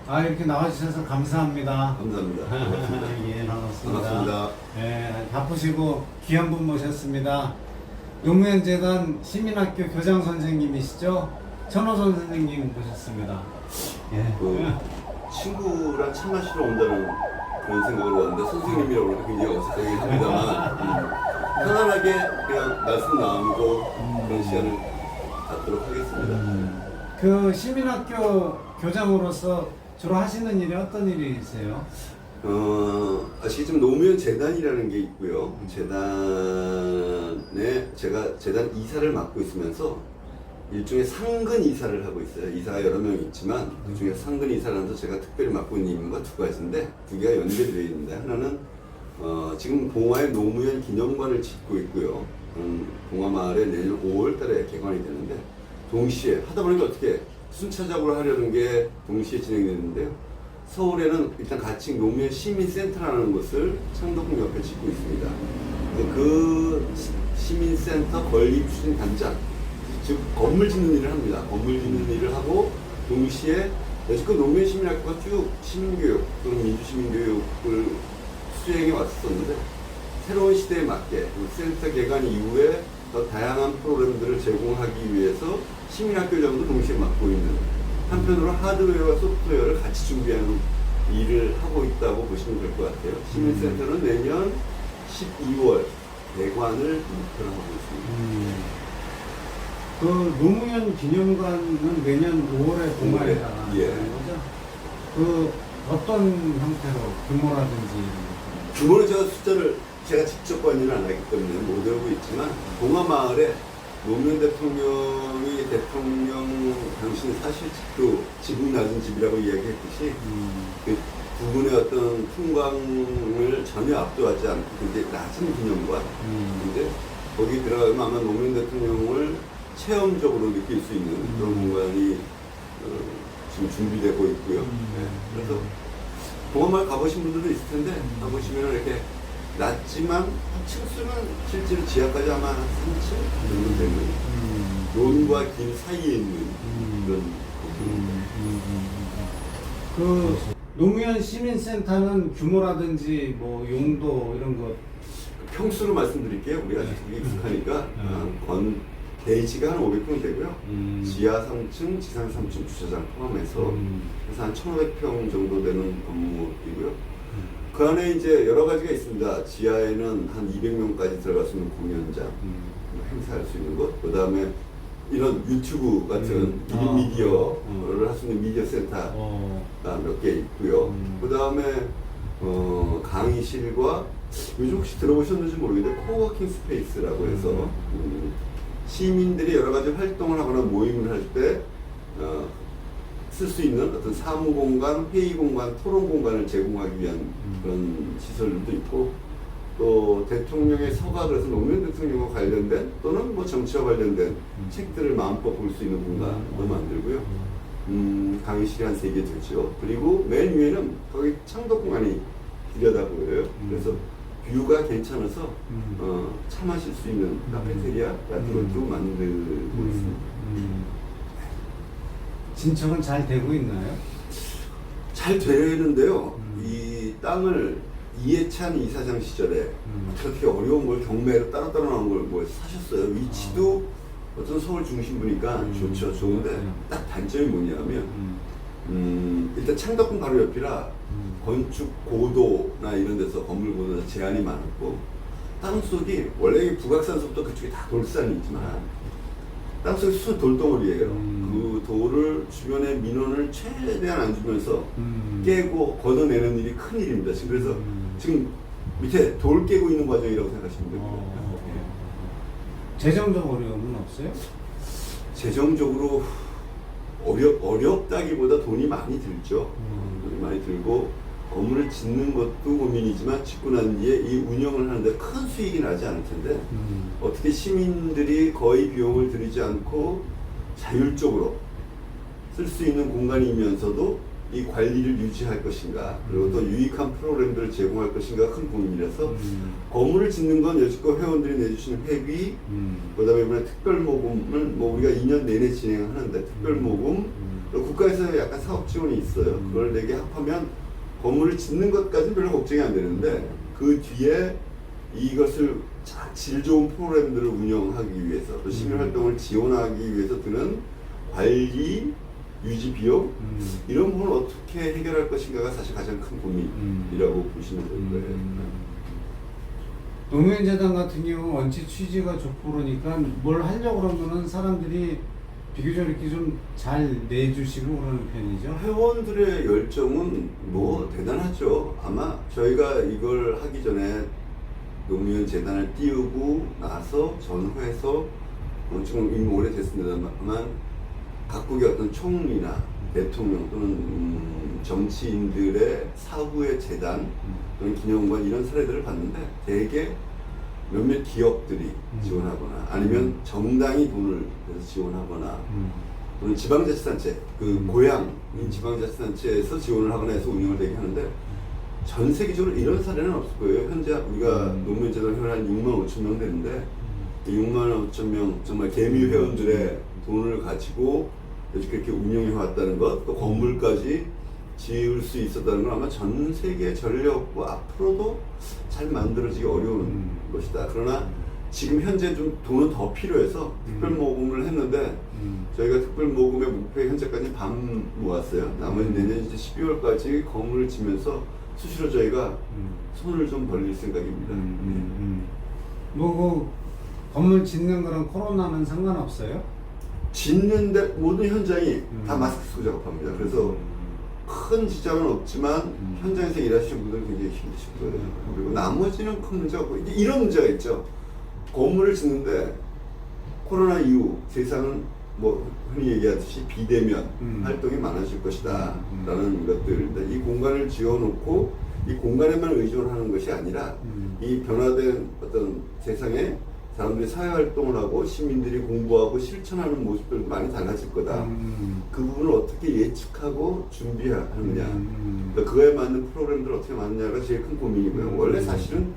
이렇게 나와주셔서 감사합니다. 감사합니다. 반갑습니다. 예, 반갑습니다. 반갑습니다. 예, 바쁘시고 귀한 분 모셨습니다. 노무현재단 시민학교 교장 선생님이시죠? 천호선 선생님 모셨습니다. 예. 친구랑 차 마시러 온다는 그런 생각으로 왔는데 선생님이라고 해서 굉장히 어색하긴 합니다만 편안하게 그냥 말씀 나누고 그런 시간을 갖도록 하겠습니다. 그 시민학교 교장으로서 주로 하시는 일이 어떤 일이세요? 아시겠지만 노무현 재단이라는 게 있고요. 재단에 제가 재단 이사를 맡고 있으면서 일종의 상근 이사를 하고 있어요. 이사가 여러 명 있지만 그 중에 상근 이사를 하면서 제가 특별히 맡고 있는 임무가 두 가지인데 두 개가 연결이 되어 있는데 하나는 지금 봉화에 노무현 기념관을 짓고 있고요. 봉화마을에 내년 5월 달에 개관이 되는데 동시에 하다 보니까 어떻게 순차적으로 하려는 게 동시에 진행되는데요. 서울에는 일단 가칭 노무현 시민센터라는 곳을 창덕궁 옆에 짓고 있습니다. 그 시민센터 건립 추진 단장, 즉 건물 짓는 일을 합니다. 건물 짓는 일을 하고 동시에 여지껏 노무현 시민학교가 쭉 시민교육 또는 민주시민교육을 수행해 왔었는데 새로운 시대에 맞게 센터 개관 이후에 더 다양한 프로그램들을 제공하기 위해서 시민학교 장도 동시에 맡고 있는 한편으로 하드웨어와 소프트웨어를 같이 준비하는 일을 하고 있다고 보시면 될 것 같아요. 시민센터는 내년 12월 개관을 목표로 하고 있습니다. 그 노무현 기념관은 내년 5월에 봉화에 나가는 예. 거죠? 그 어떤 형태로 규모라든지 규모는 제가 직접 관리는 안 하기 때문에 못 알고 있지만 봉화마을에 노무현 대통령이 대통령 당시 사실 집도 지붕 낮은 집이라고 이야기했듯이 그 두 분의 어떤 풍광을 전혀 압도하지 않고 굉장히 낮은 기념관. 근데 거기 들어가면 아마 노무현 대통령을 체험적으로 느낄 수 있는 그런 공간이 지금 준비되고 있고요. 네. 그래서 봉화마을 가보신 분들도 있을 텐데 가보시면 이렇게 낮지만 층수는 실제로 지하까지 아마 한 3층 정도 되는 논과 길 사이에 있는 그런 그 노무현 시민센터는 규모라든지 뭐 용도 이런 것 평수로 말씀드릴게요. 우리가 아직 익숙하니까 대지가 한 500평 되고요. 지하 3층, 지상 3층 주차장 포함해서 그래서 한 1,500평 정도 되는 건물이고요. 그 안에 이제 여러 가지가 있습니다. 지하에는 한 200명까지 들어갈 수 있는 공연장, 행사할 수 있는 곳, 그 다음에 이런 유튜브 같은 1인 미디어를 할 수 있는 미디어 센터가 몇 개 있고요. 그 다음에 강의실과 요즘 혹시 들어보셨는지 모르겠는데 코워킹 스페이스라고 해서 시민들이 여러 가지 활동을 하거나 모임을 할 때 쓸 수 있는 어떤 사무 공간, 회의 공간, 토론 공간을 제공하기 위한 그런 시설들도 있고 또 대통령의 서가 그래서 노무현 대통령과 관련된 또는 뭐 정치와 관련된 책들을 마음껏 볼 수 있는 공간도 만들고요. 강의실이 한 3개 되죠. 그리고 맨 위에는 거기 창덕궁 안이 들여다 보여요. 그래서 뷰가 괜찮아서 차 마실 수 있는 카페테리아 같은 것도 만들고 있습니다. 진척은 잘 되고 있나요? 잘 되는데요. 이 땅을 이해찬 이사장 시절에 그렇게 어려운 걸 경매로 따로 나온 걸 뭐 사셨어요. 위치도 어떤 서울 중심부니까 좋죠. 좋은데 딱 단점이 뭐냐면 일단 창덕궁 바로 옆이라 건축 고도나 이런 데서 건물 고도나 제한이 많았고 땅속이 원래 북악산서부터 그쪽이 다 돌산이 있지만 땅속이 수천 돌덩어리예요. 그 돌을 주변의 민원을 최대한 안 주면서 깨고 걷어내는 일이 큰 일입니다. 그래서 지금 밑에 돌 깨고 있는 과정이라고 생각하시면 됩니다. 재정적 어려움은 없어요? 재정적으로 어렵다기보다 돈이 많이 들죠. 돈이 많이 들고 건물을 짓는 것도 고민이지만 짓고 난 뒤에 이 운영을 하는데 큰 수익이 나지 않을 텐데 어떻게 시민들이 거의 비용을 들이지 않고 자율적으로 쓸 수 있는 공간이면서도 이 관리를 유지할 것인가 그리고 또 유익한 프로그램들을 제공할 것인가 큰 고민이라서 건물을 짓는 건 여지껏 회원들이 내주시는 회비 그 다음에 이번에 특별모금을 뭐 우리가 2년 내내 진행하는데 특별모금 그리고 국가에서 약간 사업 지원이 있어요. 그걸 4개 합하면 건물을 짓는 것까지는 별로 걱정이 안 되는데 그 뒤에 이것을 질 좋은 프로그램들을 운영하기 위해서 또 시민 활동을 지원하기 위해서 드는 관리, 유지 비용 이런 부분을 어떻게 해결할 것인가가 사실 가장 큰 고민이라고 보시면 될 거예요. 노무현재단 같은 경우 원체 취지가 좋고 그러니까 뭘 하려고 그러면은 사람들이 비교적 이렇게 좀 잘 내주시고 그러는 편이죠. 회원들의 열정은 뭐 대단하죠. 아마 저희가 이걸 하기 전에 노무현 재단을 띄우고 나서 전후해서 지금 이미 오래됐습니다만 각국의 어떤 총리나 대통령 또는 정치인들의 사후의 재단 또는 기념관 이런 사례들을 봤는데 대개 몇몇 기업들이 지원하거나 아니면 정당이 돈을 내서 지원하거나 또는 지방자치단체 그 고향인 지방자치단체에서 지원을 하거나 해서 운영을 되게 하는데 전 세계적으로 이런 사례는 없을 거예요. 현재 우리가 노무현재단 회원 한 6만 5천 명 되는데 6만 5천 명 정말 개미 회원들의 돈을 가지고 이렇게 운영해 왔다는 것, 또 건물까지 지을 수 있었다는 건 아마 전 세계 전력과 앞으로도 잘 만들어지기 어려운 것이다. 그러나 지금 현재 좀 돈은 더 필요해서 특별 모금을 했는데 저희가 특별 모금의 목표에 현재까지 반 모았어요. 나머지 내년 이제 12월까지 건물을 지면서 수시로 저희가 손을 좀 벌릴 생각입니다. 뭐그 건물 짓는 거랑 코로나는 상관없어요? 짓는데 모든 현장이 다 마스크 쓰고 작업합니다. 그래서 큰 지장은 없지만 현장에서 일하시는 분들은 굉장히 힘드실 거예요. 그리고 나머지는 큰 문제가 없고 이제 이런 문제가 있죠. 건물을 짓는데 코로나 이후 세상은 뭐 흔히 얘기하듯이 비대면 활동이 많아질 것이다 라는 것들인데 이 공간을 지어놓고 이 공간에만 의존하는 것이 아니라 이 변화된 어떤 세상에 사람들이 사회활동을 하고 시민들이 공부하고 실천하는 모습들도 많이 달라질 거다. 그 부분을 어떻게 예측하고 준비하느냐 그러니까 그에 맞는 프로그램들을 어떻게 만드냐가 제일 큰 고민이고요. 원래 사실은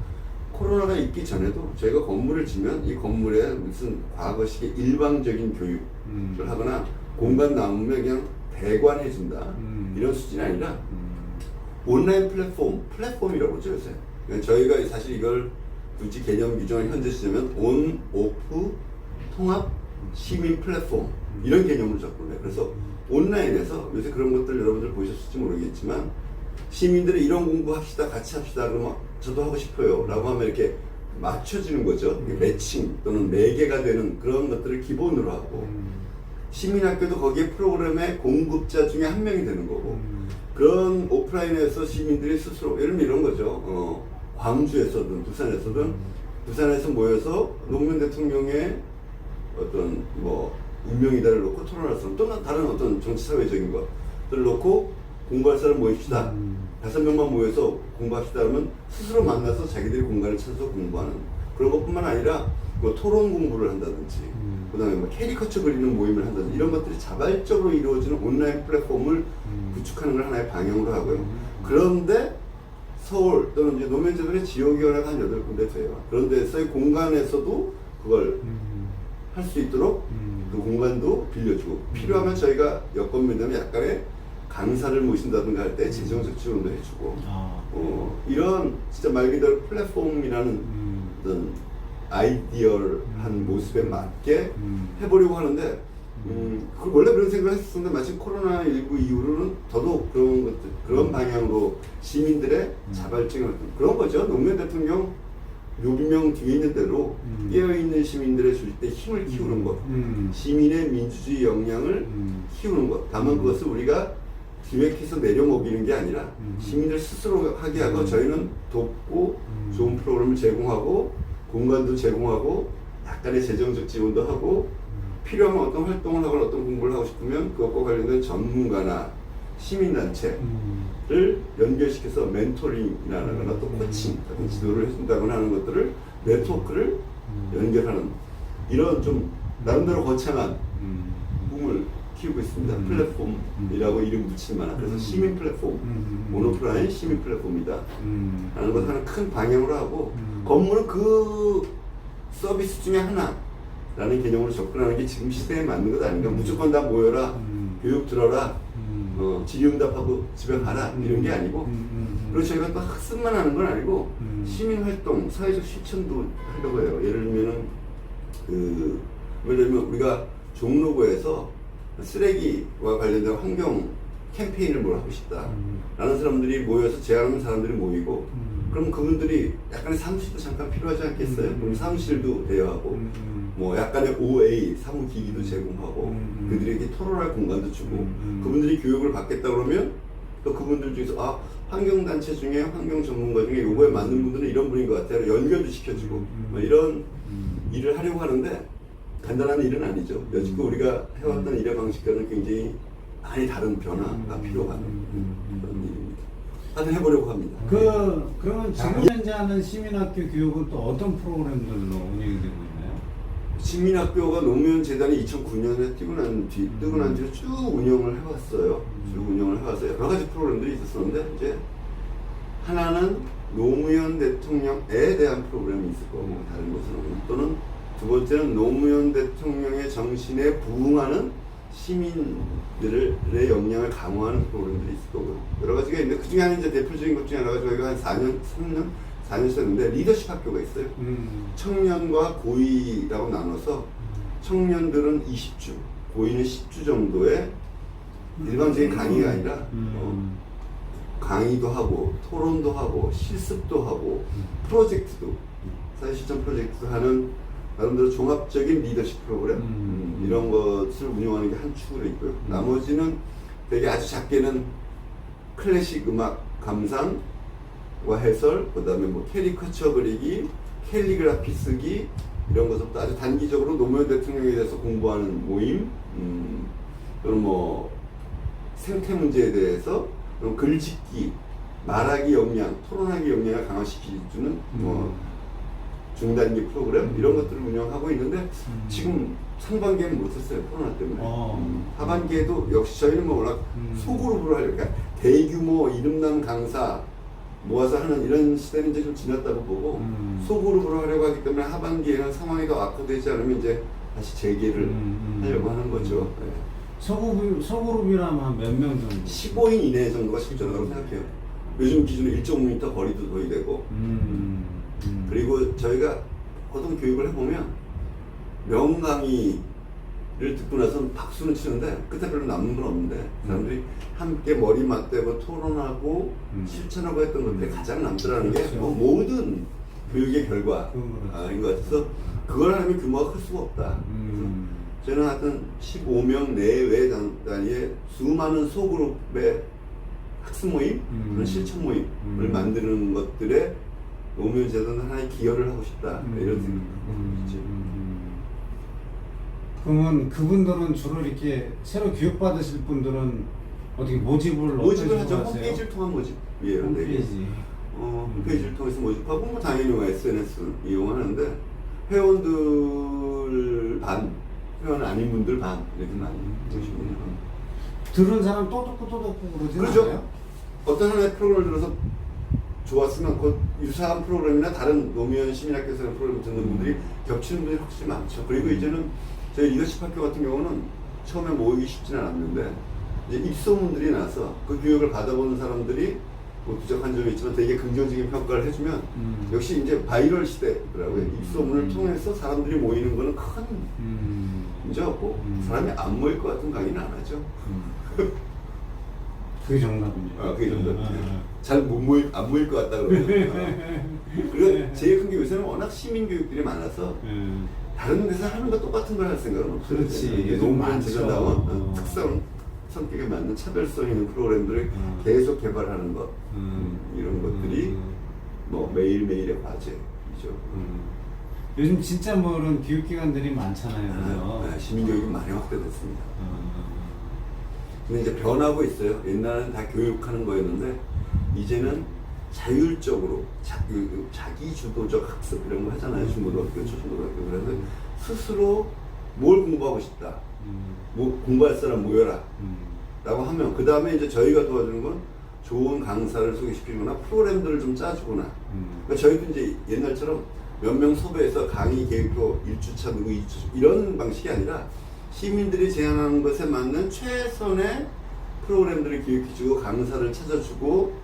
코로나가 있기 전에도 저희가 건물을 지면 이 건물에 무슨 과거식의 일방적인 교육을 하거나 공간 남으면 그냥 대관해준다 이런 수준이 아니라 온라인 플랫폼이라고 그러죠 요새. 그러니까 저희가 사실 이걸 굳이 개념 규정을 현재 시점은 온, 오프, 통합, 시민 플랫폼 이런 개념으로 접근해요. 그래서 온라인에서 요새 그런 것들 여러분들 보셨을지 모르겠지만 시민들이 이런 공부합시다 같이 합시다 그러면 저도 하고 싶어요 라고 하면 이렇게 맞춰지는 거죠. 매칭 또는 매개가 되는 그런 것들을 기본으로 하고 시민학교도 거기에 프로그램의 공급자 중에 한 명이 되는 거고 그런 오프라인에서 시민들이 스스로 예를 들면 이런 거죠. 광주에서든 부산에서 모여서 노무현 대통령의 어떤 뭐 운명이다를 놓고 토론할 또는 다른 어떤 정치사회적인 것들을 놓고 공부할 사람 모입시다. 5명만 모여서 공부합시다 하면 스스로 만나서 자기들이 공간을 찾아서 공부하는 그런 것뿐만 아니라 뭐 토론 공부를 한다든지 그 다음에 뭐 캐리커처 그리는 모임을 한다든지 이런 것들이 자발적으로 이루어지는 온라인 플랫폼을 구축하는 걸 하나의 방향으로 하고요. 그런데 서울 또는 이제 노무현재단의 지역위원회가 한 8군데 돼요. 그런 데서의 공간에서도 그걸 할 수 있도록 그 공간도 빌려주고 필요하면 저희가 여건면 되면 약간의 강사를 모신다든가 할 때 재정적 지원도 해주고 이런 진짜 말 그대로 플랫폼이라는 어떤 아이디어한 모습에 맞게 해보려고 하는데 원래 그런 생각을 했었는데 마침 코로나19 이후로는 더더욱 그런 것들, 그런 방향으로 시민들의 자발적인 그런 거죠. 노무현 대통령 묘비명 뒤에 있는 대로 깨어있는 시민들의 줄 때 힘을 키우는 것, 시민의 민주주의 역량을 키우는 것. 다만 그것을 우리가 기획해서 내려먹이는 게 아니라 시민들 스스로 하게 하고 저희는 돕고 좋은 프로그램을 제공하고 공간도 제공하고 약간의 재정적 지원도 하고 필요하면 어떤 활동을 하거나 어떤 공부를 하고 싶으면 그것과 관련된 전문가나 시민단체를 연결시켜서 멘토링이나 또 코칭 같은 지도를 해준다거나 하는 것들을 네트워크를 연결하는 이런 좀 나름대로 거창한 꿈을 키우고 있습니다. 플랫폼이라고 이름 붙일 만한 그래서 시민 플랫폼, 모노프라인 시민 플랫폼이다 라는 것을 하는 큰 방향으로 하고 건물은 그 서비스 중에 하나 라는 개념으로 접근하는 게 지금 시대에 맞는 것 아닌가. 무조건 다 모여라 교육 들어라, 질의응답하고 집에 가라 이런 게 아니고 그리고 저희가 또 학습만 하는 건 아니고 시민활동, 사회적 실천도 하려고 해요. 예를 들면 우리가 종로구에서 쓰레기와 관련된 환경 캠페인을 뭘 하고 싶다 라는 사람들이 모여서 제안하는 사람들이 모이고 그럼 그분들이 약간의 사무실도 잠깐 필요하지 않겠어요? 그럼 사무실도 대여하고 뭐 약간의 OA 사무기기도 제공하고 그들에게 토론할 공간도 주고 그분들이 교육을 받겠다 그러면 또 그분들 중에서 환경단체 중에 환경 전문가 중에 요거에 맞는 분들은 이런 분인 것 같아요. 연결도 시켜주고 뭐 이런 일을 하려고 하는데 간단한 일은 아니죠. 여지껏 우리가 해왔던 일의 방식과는 굉장히 많이 다른 변화가 필요한 그런 일입니다. 하여튼 해보려고 합니다. 그러면 지금 현재 하는 시민학교 교육은 또 어떤 프로그램들로 운영이 되고 있나요? 시민학교가 노무현 재단이 2009년에 뜨고 난 뒤로 쭉 운영을 해왔어요. 쭉 운영을 해와서 여러 가지 프로그램들이 있었었는데 이제 하나는 노무현 대통령에 대한 프로그램이 있을 거고 다른 것은 또는 두 번째는 노무현 대통령의 정신에 부응하는 시민들의 역량을 강화하는 프로그램들이 있을 거고요. 여러 가지가 있는데 그 중에 하나 이제 대표적인 것 중에 하나가 저희가 한 4년 됐는데 리더십 학교가 있어요. 청년과 고위라고 나눠서 청년들은 20주, 고위는 10주 정도의 일반적인 강의가 아니라 강의도 하고 토론도 하고 실습도 하고 프로젝트도 사회실천 프로젝트도 하는 나름대로 종합적인 리더십 프로그램 이런 것을 운영하는 게 한 축으로 있고요. 나머지는 되게 아주 작게는 클래식 음악 감상과 해설, 그 다음에 뭐 캐리커처 그리기, 캘리그라피 쓰기 이런 것부터 아주 단기적으로 노무현 대통령에 대해서 공부하는 모임, 또는 뭐 생태 문제에 대해서 글짓기, 말하기 역량, 토론하기 역량을 강화시켜주는 뭐 중단기 프로그램 이런 것들을 운영하고 있는데 지금 상반기에는 못했어요. 코로나 때문에. 하반기에도 역시 저희는 뭐 워낙 소그룹으로 하려니까 대규모 이름난 강사 모아서 하는 이런 시대는 이제 좀 지났다고 보고 소그룹으로 하려고 하기 때문에 하반기에는 상황이 더 악화되지 않으면 이제 다시 재개를 하려고 하는 거죠. 네. 소그룹이라면 한 몇 명 정도? 15인 이내 정도가 적절하다고 생각해요. 요즘 기준으로 1.5m 거리도 거의 되고 그리고 저희가 보통 교육을 해보면 명강의를 듣고 나서 박수는 치는데 끝에 별로 남는 건 없는데 사람들이 함께 머리 맞대고 토론하고 실천하고 했던 것들이 가장 남더라는 게 그렇죠. 모든 교육의 결과인 것 같아서 그걸 하면 규모가 클 수가 없다. 저는 하여튼 15명 내외 단위의 수많은 소그룹의 학습 모임, 그런 실천 모임을 만드는 것들에 노무현 재단은 하나의 기여를 하고 싶다 이런 생각이죠. 그러면 그분들은 주로 이렇게 새로 교육받으실 분들은 어떻게 모집을 하죠. 홈페이지를 통한 모집이에요. 홈페이지. 홈페이지를 통해서 모집하고 뭐 당연히 SNS 이용하는데 회원들 반, 회원 아닌 분들 반 이렇게 많이 보시면 들은 사람 또 듣고 그러지 그렇죠. 않아요? 어떤 하나의 프로그램을 들어서 좋았으면 그 유사한 프로그램이나 다른 노무현 시민학교에서 하는 프로그램 듣는 분들이 겹치는 분들이 확실히 많죠. 그리고 이제는 저희 리더십 학교 같은 경우는 처음에 모이기 쉽지는 않았는데 이제 입소문들이 나서 그 교육을 받아보는 사람들이 뭐 부족한 점이 있지만 되게 긍정적인 평가를 해주면 역시 이제 바이럴 시대더라고요. 입소문을 통해서 사람들이 모이는 거는 큰 문제 없고 사람이 안 모일 것 같은 강의는 안 하죠. 그게 정답이죠. 그게 정답이죠. 잘 안 모일 것 같다 그러면. 그리고 제일 큰 게 요새는 워낙 시민 교육들이 많아서 다른 데서 하는 거 똑같은 걸 할 생각은 없어요. 그렇지. 노무현 재단다운 특성, 성격에 맞는 차별성 있는 프로그램들을 계속 개발하는 것 이런 것들이 뭐 매일매일의 과제이죠. 요즘 진짜 뭐 이런 교육기관들이 많잖아요. 그죠? 시민교육이 많이 확대됐습니다. 근데 이제 변하고 있어요. 옛날에는 다 교육하는 거였는데 이제는 자율적으로 자기 주도적 학습 이런 거 하잖아요. 중고등학교, 초중고등학교. 그래서 스스로 뭘 공부하고 싶다. 뭐 공부할 사람 모여라. 라고 하면 그 다음에 이제 저희가 도와주는 건 좋은 강사를 소개시키거나 프로그램들을 좀 짜주거나. 그러니까 저희도 이제 옛날처럼 몇 명 섭외해서 강의 계획표 1주차 누구 2주차 이런 방식이 아니라 시민들이 제안하는 것에 맞는 최선의 프로그램들을 기획해주고 강사를 찾아주고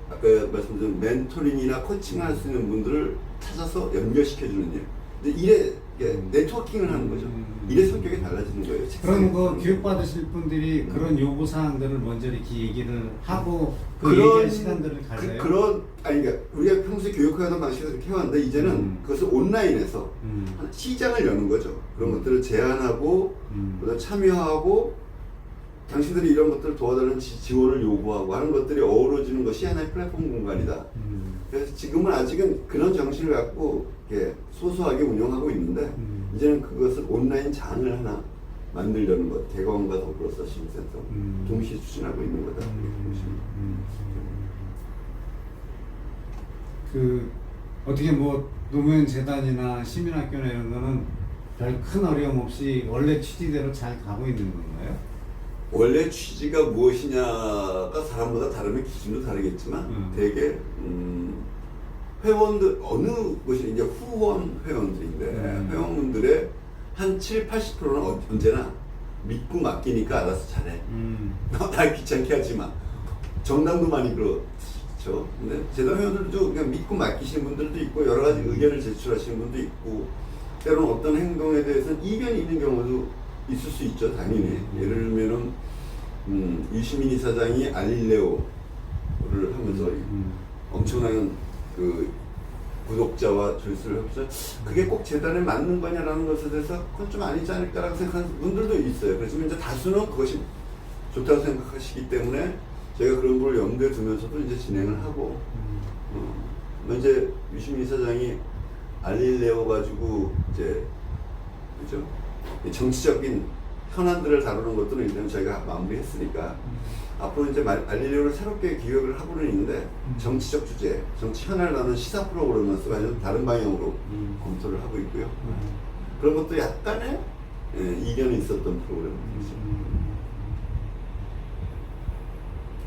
아까 말씀드린 멘토링이나 코칭을 할 수 있는 분들을 찾아서 연결시켜주는 일. 근데 이래 네트워킹을 하는 거죠. 일의 성격이 달라지는 거예요. 그럼 그 교육 받으실 분들이 그런 요구 사항들을 먼저 이렇게 얘기를 하고 그 그런 얘기할 시간들을 가져요. 그러니까 우리가 평소에 교육하는 방식에서 그렇게 해왔는데 이제는 그것을 온라인에서 시장을 여는 거죠. 그런 것들을 제안하고 그다음 참여하고 당신들이 이런 것들을 도와달라는 지원을 요구하고 하는 것들이 어우러지는 것이 하나의 플랫폼 공간이다. 그래서 지금은 아직은 그런 정신을 갖고 이렇게 소소하게 운영하고 있는데 이제는 그것을 온라인 장을 하나 만들려는 것, 대검과 더불어서 시민센터 동시에 추진하고 있는 거다. 그 어떻게 뭐 노무현 재단이나 시민학교나 이런 거는 별 큰 어려움 없이 원래 취지대로 잘 가고 있는 건가요? 원래 취지가 무엇이냐가 사람마다 다르면 기준도 다르겠지만 대개 회원들 어느 곳이 이제 후원 회원들인데 회원분들의 한 7~80%는 언제나 믿고 맡기니까 알아서 잘해. 날 귀찮게 하지 마. 정당도 많이 그렇죠. 근데 재단 회원들도 그냥 믿고 맡기시는 분들도 있고 여러 가지 의견을 제출하시는 분도 있고 때로는 어떤 행동에 대해서는 이견이 있는 경우도 있을 수 있죠. 당연히. 예를 들면은 유시민 이사장이 알릴레오를 하면서 엄청난 그 구독자와 조회수를 하면서 그게 꼭 재단에 맞는 거냐라는 것에 대해서 그건 좀 아니지 않을까라고 생각하는 분들도 있어요. 그렇지만 이제 다수는 그것이 좋다고 생각하시기 때문에 저희가 그런 걸 염두에 두면서도 이제 진행을 하고 이제 유시민 이사장이 알릴레오 가지고 이제 그죠? 정치적인 현안들을 다루는 것들은 일단 저희가 마무리했으니까 앞으로 이제 알릴레오를 새롭게 기획을 하고는 있는데 정치적 주제, 정치 현안을 다루는 시사 프로그램을 완전 다른 방향으로 검토를 하고 있고요. 그런 것도 약간의 이견이 있었던 프로그램이죠.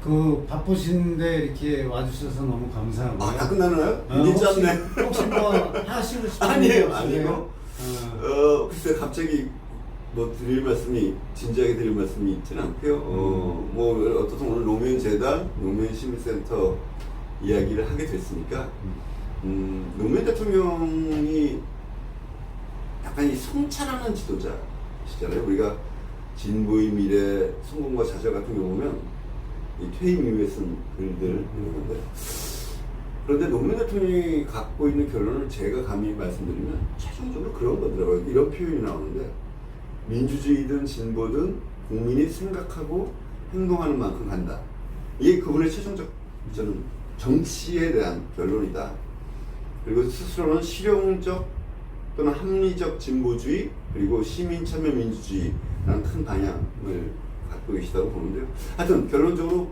그 바쁘신데 이렇게 와주셔서 너무 감사하고요. 아, 다 끝나나요? 혹시, 짧네. 혹시 뭐 하시고 싶은 아니에요, 거 아니에요. 없으세요? 글쎄 갑자기 뭐 드릴 말씀이 진지하게 드릴 말씀이 있지는 않고요. 뭐 어떻든 오늘 노무현 재단, 노무현 시민센터 이야기를 하게 됐으니까 노무현 대통령이 약간 이 성찰하는 지도자시잖아요. 우리가 진보의 미래, 성공과 좌절 같은 경우 보면 이 퇴임 이후에 쓴 글들 이런 건데 그런데 노무현 대통령이 갖고 있는 결론을 제가 감히 말씀드리면 최종적으로 그런 거더라고요. 이런 표현이 나오는데 민주주의든 진보든 국민이 생각하고 행동하는 만큼 간다. 이게 그분의 최종적 저는 정치에 대한 결론이다. 그리고 스스로는 실용적 또는 합리적 진보주의 그리고 시민 참여 민주주의라는 큰 방향을 갖고 계시다고 보는데요. 하여튼 결론적으로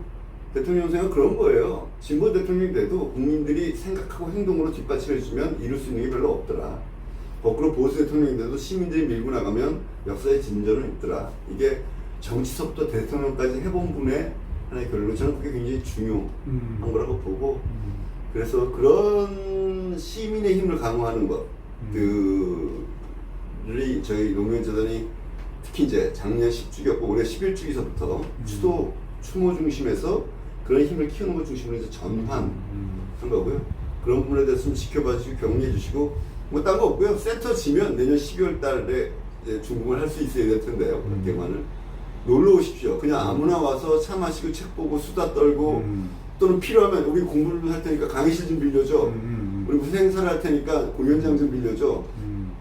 대통령 생각은 그런 거예요. 진보 대통령이 돼도 국민들이 생각하고 행동으로 뒷받침해주면 이룰 수 있는 게 별로 없더라. 거꾸로 보수 대통령이 돼도 시민들이 밀고 나가면 역사의 진전은 있더라. 이게 정치서부터 대통령까지 해본 분의 하나의 결론. 저는 그게 굉장히 중요한 거라고 보고 그래서 그런 시민의 힘을 강화하는 것들이 저희 노무현 재단이 특히 이제 작년 10주기였고 올해 11주기서부터 추모 중심에서 그런 힘을 키우는 것 중심으로 이제 전환한 거고요. 그런 부분에 대해서 좀 지켜봐 주시고 격려해 주시고 뭐 딴 거 없고요. 센터 지면 내년 12월 달에 준공을 할 수 있어야 될 텐데요. 대만을 놀러 오십시오. 그냥 아무나 와서 차 마시고 책 보고 수다 떨고 또는 필요하면 우리 공부를 할 테니까 강의실 좀 빌려줘. 우리 무슨 행사를 할 테니까 공연장 좀 빌려줘.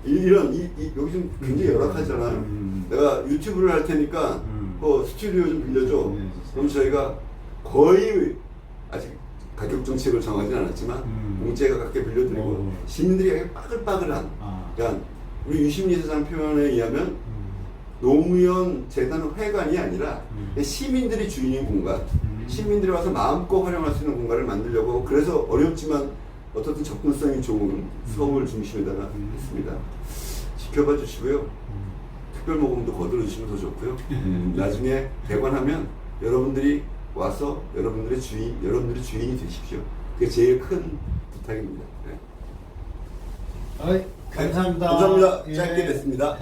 이런 여기 좀 굉장히 열악하잖아요. 내가 유튜브를 할 테니까 스튜디오 좀 빌려줘. 그럼 저희가 거의 아직 가격 정책을 정하지 않았지만 공제가 갖게 빌려드리고 시민들이 빠글빠글한 그러니까 우리 유시민 이사장 표현에 의하면 노무현 재단은 회관이 아니라 시민들이 주인인 공간 시민들이 와서 마음껏 활용할 수 있는 공간을 만들려고 하고 그래서 어렵지만 어떻든 접근성이 좋은 서울 중심에다가 했습니다. 지켜봐 주시고요. 특별 모금도 거들어 주시면 더 좋고요. 나중에 개관하면 여러분들이 와서 여러분들의 주인이 되십시오. 그게 제일 큰 부탁입니다. 네. 감사합니다. 감사합니다. 예. 짧게 됐습니다.